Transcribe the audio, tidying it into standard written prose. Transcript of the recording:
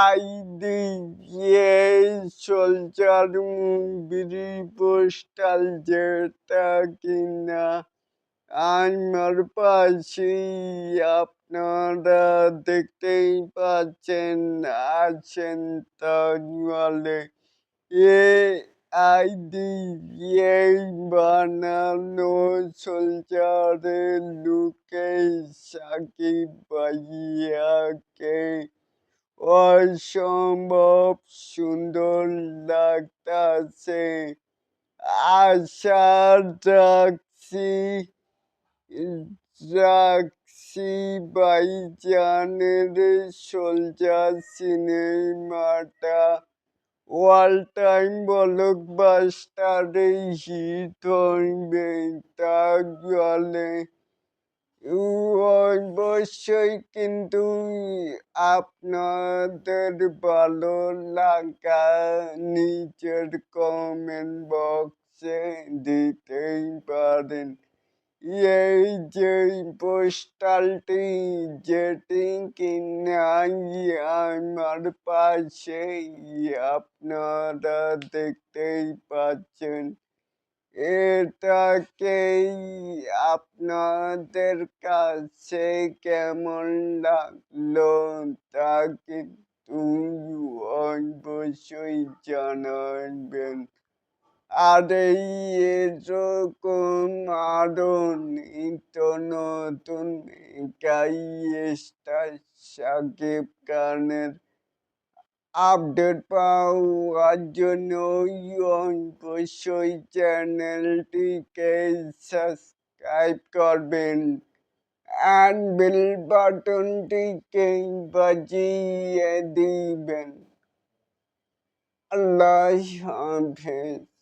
IDEA soldier মুভির poster যেটা কিনা আমার পাশেই আপনারা দেখতেই পাচ্ছেন আছেন তাহলে এআই দিয়ে বানানো সোলজারের লুকে সাকিব ভাইয়াকে অসম্ভব সুন্দর লাগতাছে। আশা রাখছি রাখছি ভাইজানের সোলজার সিনেমাটা অল টাইম ব্লকবাস্টারে হিট হইবে। তাহলে অবশ্যই কিন্তু আপনাদের ভালো লাগা নিচের কমেন্ট বক্সে দিতেই পারেন। এই যে পোস্টারটি যেটি কিনা আমার পাশে আপনারা দেখতেই পাচ্ছেন, এটাকেই আপনাদের কাছে কেমন লাগলো তা কিন্তু অবশ্যই জানাবেন। আর এই এরকম আরো নিত্য নতুন সাকিব খানের আপডেট পাওয়ার জন্য অবশ্যই চ্যানেলটিকে সাবস্ক্রাইব করবেন and বেল বাটনটিকে বাজিয়ে দিবেন। আল্লাহ হাফেজ।